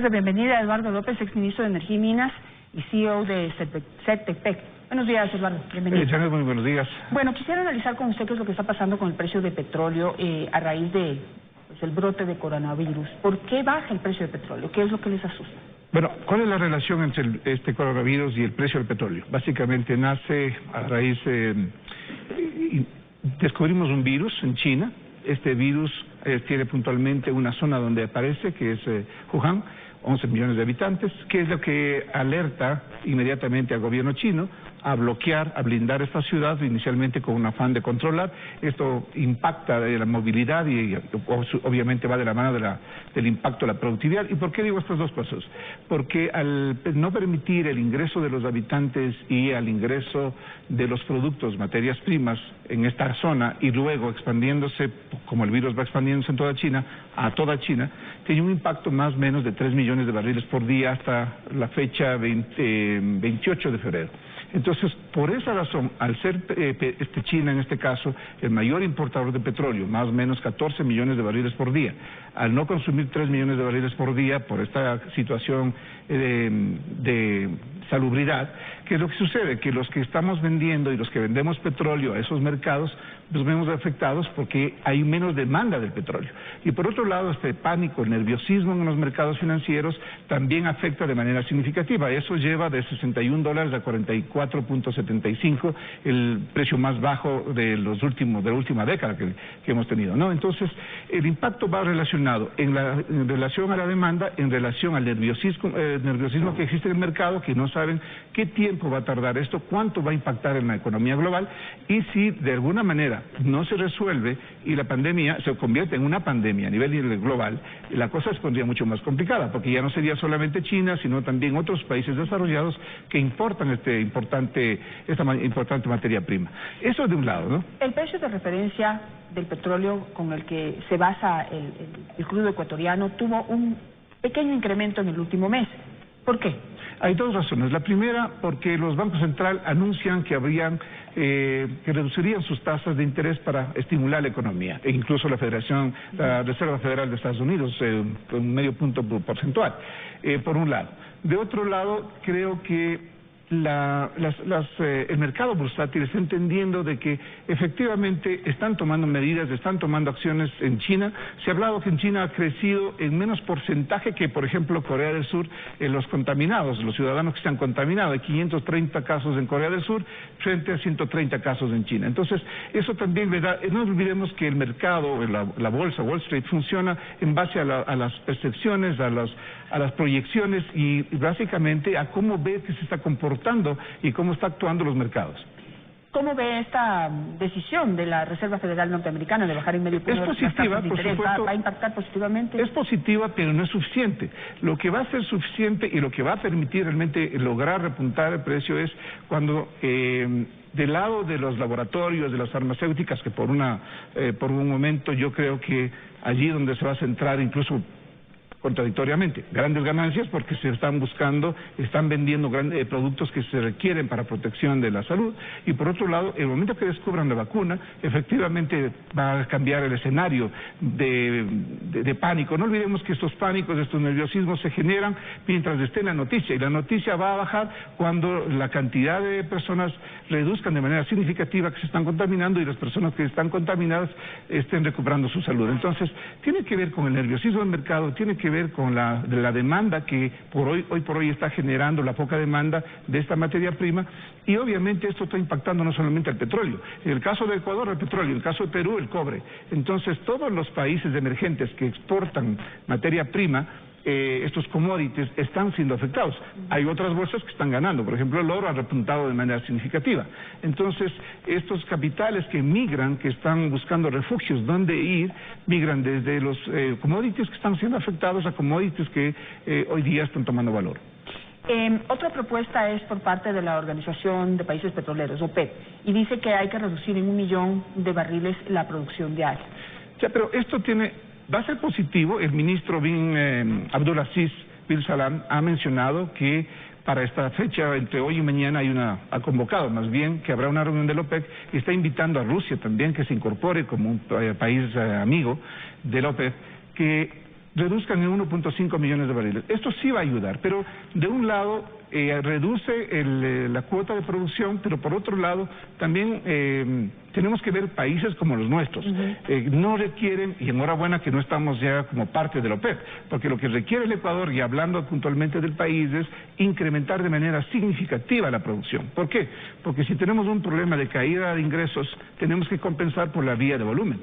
Bienvenida a Eduardo López, exministro de Energía y Minas y CEO de Certepec. Buenos días, Eduardo. Bienvenido. Janet, muy buenos días. Bueno, quisiera analizar con usted qué es lo que está pasando con el precio de petróleo a raíz de el brote de coronavirus. ¿Por qué baja el precio de petróleo? ¿Qué es lo que les asusta? Bueno, ¿cuál es la relación entre este coronavirus y el precio del petróleo? Básicamente nace a raíz... descubrimos un virus en China. Este virus tiene puntualmente una zona donde aparece, que es Wuhan, 11 millones de habitantes, que es lo que alerta inmediatamente al gobierno chino a bloquear, a blindar esta ciudad, inicialmente con un afán de controlar. Esto impacta de la movilidad y obviamente va de la mano del impacto de la productividad. ¿Y por qué digo estas dos cosas? Porque al no permitir el ingreso de los habitantes y al ingreso de los productos, materias primas, en esta zona y luego expandiéndose, como el virus va expandiéndose en toda China, a toda China, tiene un impacto más o menos de 3 millones de barriles por día hasta la fecha 28 de febrero. Entonces, por esa razón, al ser China en este caso el mayor importador de petróleo, más o menos 14 millones de barriles por día, al no consumir 3 millones de barriles por día por esta situación de salubridad, ¿qué es lo que sucede? Que los que estamos vendiendo y los que vendemos petróleo a esos mercados, nos vemos afectados porque hay menos demanda del petróleo. Y por otro lado, este pánico, el nerviosismo en los mercados financieros también afecta de manera significativa. Eso lleva de $61 a 44.75, el precio más bajo de la última década que hemos tenido, ¿no? Entonces, el impacto va relacionado en relación a la demanda, en relación al nerviosismo que existe en el mercado, que no saben qué tiempo va a tardar esto, cuánto va a impactar en la economía global, y si de alguna manera no se resuelve y la pandemia se convierte en una pandemia a nivel global, la cosa se pondría mucho más complicada, porque ya no sería solamente China, sino también otros países desarrollados que importan esta importante materia prima. Eso de un lado, ¿no? El precio de referencia del petróleo con el que se basa el crudo ecuatoriano tuvo un pequeño incremento en el último mes. ¿Por qué? Hay dos razones. La primera, porque los bancos centrales anuncian que que reducirían sus tasas de interés para estimular la economía, e incluso la Reserva Federal de Estados Unidos, un medio punto porcentual, por un lado. De otro lado, creo que el mercado bursátil está entendiendo de que efectivamente están tomando medidas, están tomando acciones en China. Se ha hablado que en China ha crecido en menos porcentaje que, por ejemplo, Corea del Sur, los contaminados, los ciudadanos que están contaminados. Hay 530 casos en Corea del Sur frente a 130 casos en China. Entonces, eso también le da... No olvidemos que el mercado, la bolsa, Wall Street, funciona en base a las percepciones, a las proyecciones y básicamente a cómo ve que se está comportando y cómo está actuando los mercados. ¿Cómo ve esta decisión de la Reserva Federal norteamericana de bajar en medio punto? Es positiva, por supuesto. ¿Va a impactar positivamente? Es positiva, pero no es suficiente. Lo que va a ser suficiente y lo que va a permitir realmente lograr repuntar el precio es cuando del lado de los laboratorios, de las farmacéuticas, que por un momento yo creo que allí donde se va a centrar incluso contradictoriamente, grandes ganancias porque se están vendiendo productos que se requieren para protección de la salud, y por otro lado, el momento que descubran la vacuna, efectivamente va a cambiar el escenario de pánico. No olvidemos que estos pánicos, estos nerviosismos se generan mientras esté en la noticia, y la noticia va a bajar cuando la cantidad de personas reduzcan de manera significativa que se están contaminando y las personas que están contaminadas estén recuperando su salud. Entonces, tiene que ver con el nerviosismo del mercado, tiene que ver con la demanda que hoy por hoy está generando, la poca demanda de esta materia prima, y obviamente esto está impactando no solamente al petróleo. En el caso de Ecuador, el petróleo; en el caso de Perú, el cobre. Entonces, todos los países emergentes que exportan materia prima, estos commodities, están siendo afectados. Hay otras bolsas que están ganando, por ejemplo el oro ha repuntado de manera significativa. Entonces, estos capitales que migran, que están buscando refugios donde ir, migran desde los commodities que están siendo afectados a commodities que hoy día están tomando valor. Otra propuesta es por parte de la Organización de Países Petroleros, OPEP, y dice que hay que reducir en 1 millón de barriles la producción diaria. Ya, pero esto va a ser positivo. El ministro bin Abdulaziz bin Salam ha mencionado que para esta fecha, entre hoy y mañana, ha convocado más bien que habrá una reunión del OPEC, y está invitando a Rusia también que se incorpore como un país amigo del OPEC, que reduzcan en 1.5 millones de barriles. Esto sí va a ayudar, pero de un lado reduce la cuota de producción, pero por otro lado también tenemos que ver países como los nuestros. No requieren, y enhorabuena que no estamos ya como parte de la OPEP, porque lo que requiere el Ecuador, y hablando puntualmente del país, es incrementar de manera significativa la producción. ¿Por qué? Porque si tenemos un problema de caída de ingresos, tenemos que compensar por la vía de volumen,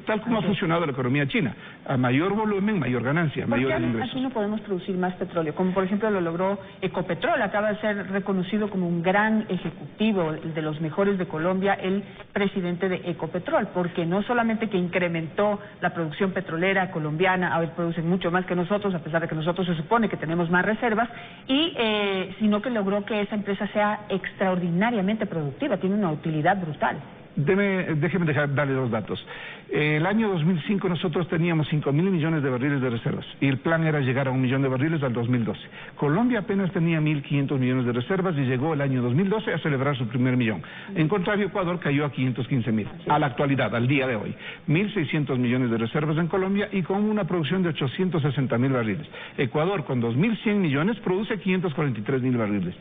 tal como ha funcionado la economía china. A mayor volumen, mayor ganancia, mayor ingresos. Aquí no podemos producir más petróleo, como por ejemplo lo logró Ecopetrol. Acaba de ser reconocido como un gran ejecutivo, de los mejores de Colombia, el presidente de Ecopetrol, porque no solamente que incrementó la producción petrolera colombiana, ahora producen mucho más que nosotros, a pesar de que nosotros se supone que tenemos más reservas, sino que logró que esa empresa sea extraordinariamente productiva, tiene una utilidad brutal. Déjeme darle dos datos. El año 2005 nosotros teníamos 5.000 millones de barriles de reservas y el plan era llegar a 1 millón de barriles al 2012. Colombia apenas tenía 1.500 millones de reservas y llegó el año 2012 a celebrar su primer millón. En contrario, Ecuador cayó a 515.000. A la actualidad, al día de hoy, 1.600 millones de reservas en Colombia y con una producción de 860.000 barriles. Ecuador, con 2.100 millones, produce 543.000 barriles.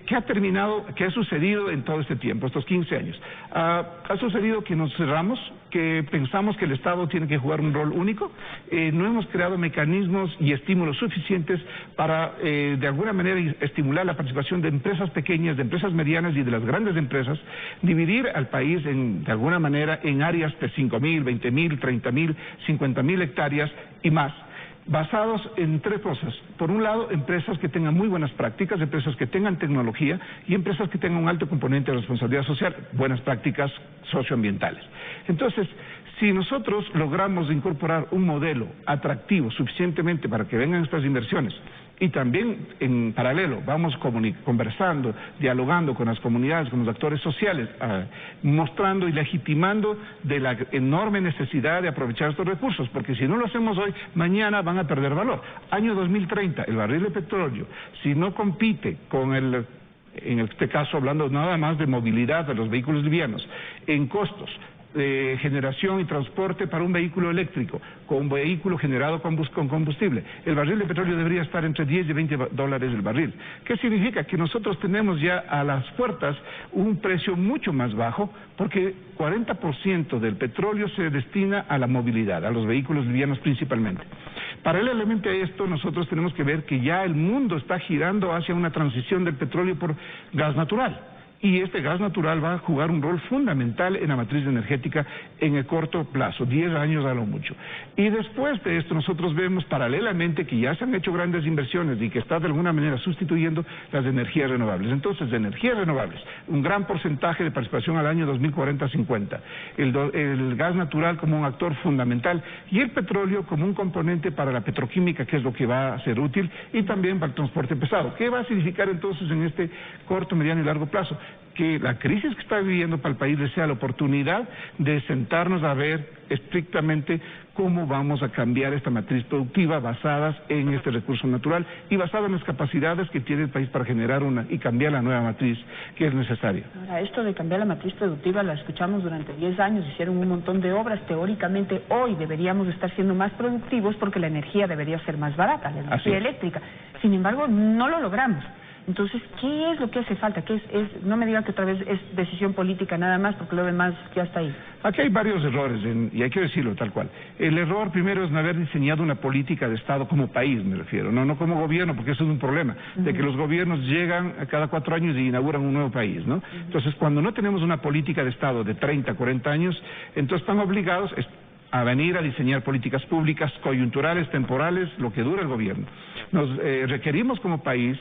¿Qué ha sucedido en todo este tiempo, estos 15 años? Ha sucedido que nos cerramos, que pensamos que el Estado tiene que jugar un rol único, no hemos creado mecanismos y estímulos suficientes para, de alguna manera, estimular la participación de empresas pequeñas, de empresas medianas y de las grandes empresas, dividir al país, de alguna manera, en áreas de 5.000, 20.000, 30.000, 50.000 hectáreas y más, basados en tres cosas. Por un lado, empresas que tengan muy buenas prácticas, empresas que tengan tecnología y empresas que tengan un alto componente de responsabilidad social, buenas prácticas socioambientales. Entonces, si nosotros logramos incorporar un modelo atractivo suficientemente para que vengan estas inversiones, y también en paralelo vamos conversando, dialogando con las comunidades, con los actores sociales, mostrando y legitimando de la enorme necesidad de aprovechar estos recursos, porque si no lo hacemos hoy, mañana van a perder valor. Año 2030, el barril de petróleo, si no compite con en este caso hablando nada más de movilidad de los vehículos livianos, en costos de generación y transporte para un vehículo eléctrico, con un vehículo generado con combustible, el barril de petróleo debería estar entre 10 y 20 dólares el barril. ¿Qué significa? Que nosotros tenemos ya a las puertas un precio mucho más bajo, porque 40% del petróleo se destina a la movilidad, a los vehículos livianos principalmente. Paralelamente a esto, nosotros tenemos que ver que ya el mundo está girando hacia una transición del petróleo por gas natural. Y este gas natural va a jugar un rol fundamental en la matriz energética en el corto plazo, 10 años a lo mucho. Y después de esto nosotros vemos paralelamente que ya se han hecho grandes inversiones y que está de alguna manera sustituyendo las energías renovables. Entonces, de energías renovables, un gran porcentaje de participación al año 2040-50, el gas natural como un actor fundamental y el petróleo como un componente para la petroquímica, que es lo que va a ser útil, y también para el transporte pesado. ¿Qué va a significar entonces en este corto, mediano y largo plazo? Que la crisis que está viviendo para el país le sea la oportunidad de sentarnos a ver estrictamente cómo vamos a cambiar esta matriz productiva basadas en este recurso natural y basada en las capacidades que tiene el país para generar y cambiar la nueva matriz que es necesaria. Ahora, esto de cambiar la matriz productiva la escuchamos durante 10 años, hicieron un montón de obras, teóricamente hoy deberíamos estar siendo más productivos porque la energía debería ser más barata, la energía eléctrica. Sin embargo, no lo logramos. Entonces, ¿qué es lo que hace falta? No me digan que otra vez es decisión política nada más, porque lo demás ya está ahí. Aquí hay varios errores, y hay que decirlo tal cual. El error primero es no haber diseñado una política de Estado como país, me refiero, no como gobierno, porque eso es un problema, de que los gobiernos llegan a cada 4 años y inauguran un nuevo país, ¿no? Entonces, cuando no tenemos una política de Estado de 30, 40 años, entonces están obligados a venir a diseñar políticas públicas coyunturales, temporales, lo que dura el gobierno. Nos requerimos como país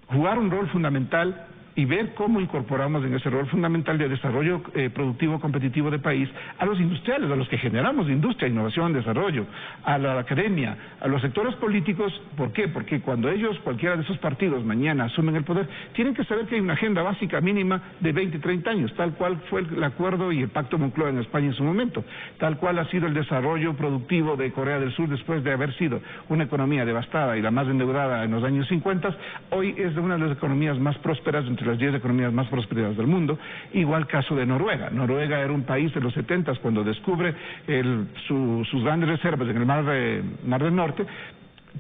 jugar un rol fundamental y ver cómo incorporamos en ese rol fundamental de desarrollo productivo competitivo de país a los industriales, a los que generamos industria, innovación, desarrollo, a la academia, a los sectores políticos. ¿Por qué? Porque cuando ellos, cualquiera de esos partidos, mañana asumen el poder, tienen que saber que hay una agenda básica mínima de 20, 30 años, tal cual fue el acuerdo y el Pacto Moncloa en España en su momento, tal cual ha sido el desarrollo productivo de Corea del Sur después de haber sido una economía devastada y la más endeudada en los años 50, hoy es una de las economías más prósperas entre entre las 10 economías más prosperadas del mundo. Igual caso de Noruega. Noruega era un país de los 70 cuando descubre sus grandes reservas en el Mar del Norte.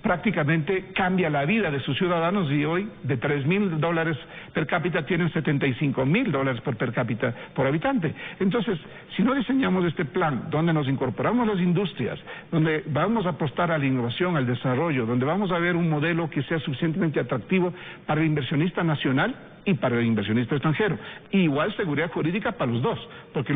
Prácticamente cambia la vida de sus ciudadanos y hoy de $3,000 per cápita tienen $75,000 per cápita por habitante. Entonces, si no diseñamos este plan donde nos incorporamos las industrias, donde vamos a apostar a la innovación, al desarrollo, donde vamos a ver un modelo que sea suficientemente atractivo para el inversionista nacional y para el inversionista extranjero. Igual seguridad jurídica para los dos, porque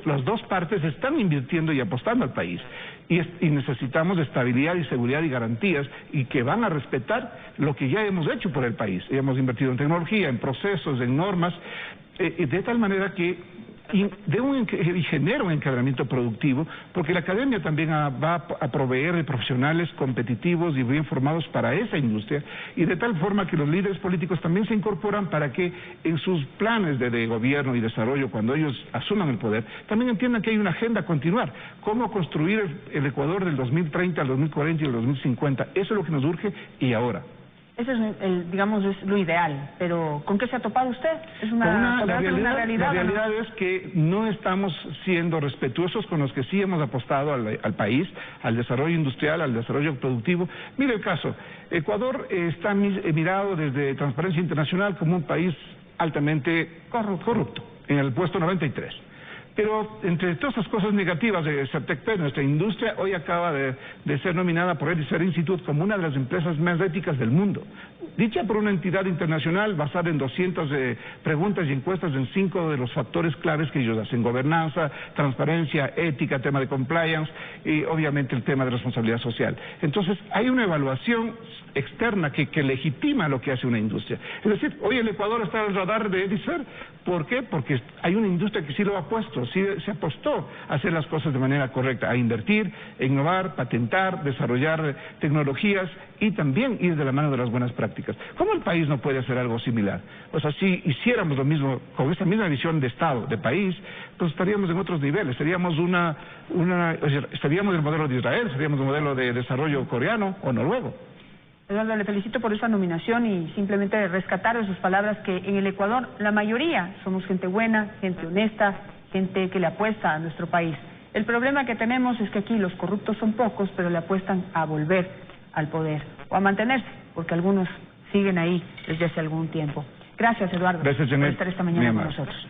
las dos partes están invirtiendo y apostando al país. Y necesitamos estabilidad y seguridad y garantías y que van a respetar lo que ya hemos hecho por el país. Hemos invertido en tecnología, en procesos, en normas, de tal manera que genera un encadenamiento productivo, porque la academia también va a proveer de profesionales competitivos y bien formados para esa industria, y de tal forma que los líderes políticos también se incorporan para que en sus planes de gobierno y desarrollo, cuando ellos asuman el poder, también entiendan que hay una agenda a continuar. Cómo construir el Ecuador del 2030 al 2040 y el 2050. Eso es lo que nos urge y ahora. Ese es, digamos, es lo ideal, pero ¿con qué se ha topado usted? ¿Es una realidad? La realidad es que no estamos siendo respetuosos con los que sí hemos apostado al país, al desarrollo industrial, al desarrollo productivo. Mire el caso, Ecuador está mirado desde Transparencia Internacional como un país altamente corrupto, en el puesto 93. Pero entre todas esas cosas negativas de Certecpe, nuestra industria hoy acaba de ser nominada por el Research Institute como una de las empresas más éticas del mundo. Dicha por una entidad internacional basada en 200 preguntas y encuestas en 5 de los factores claves que ellos hacen: gobernanza, transparencia, ética, tema de compliance y obviamente el tema de responsabilidad social. Entonces hay una evaluación externa que legitima lo que hace una industria. Es decir, hoy el Ecuador está en el radar de Edicer. ¿Por qué? Porque hay una industria que sí lo ha puesto, sí se apostó a hacer las cosas de manera correcta, a invertir, a innovar, patentar, desarrollar tecnologías y también ir de la mano de las buenas prácticas. ¿Cómo el país no puede hacer algo similar? O sea, si hiciéramos lo mismo, con esta misma visión de Estado, de país, pues estaríamos en otros niveles, estaríamos estaríamos en el modelo de Israel, estaríamos en el modelo de desarrollo coreano o noruego. Eduardo, le felicito por esa nominación y simplemente rescatar de sus palabras que en el Ecuador la mayoría somos gente buena, gente honesta, gente que le apuesta a nuestro país. El problema que tenemos es que aquí los corruptos son pocos, pero le apuestan a volver al poder o a mantenerse, porque algunos siguen ahí desde hace algún tiempo. Gracias, Eduardo, Gracias, Janet, por estar esta mañana con nosotros.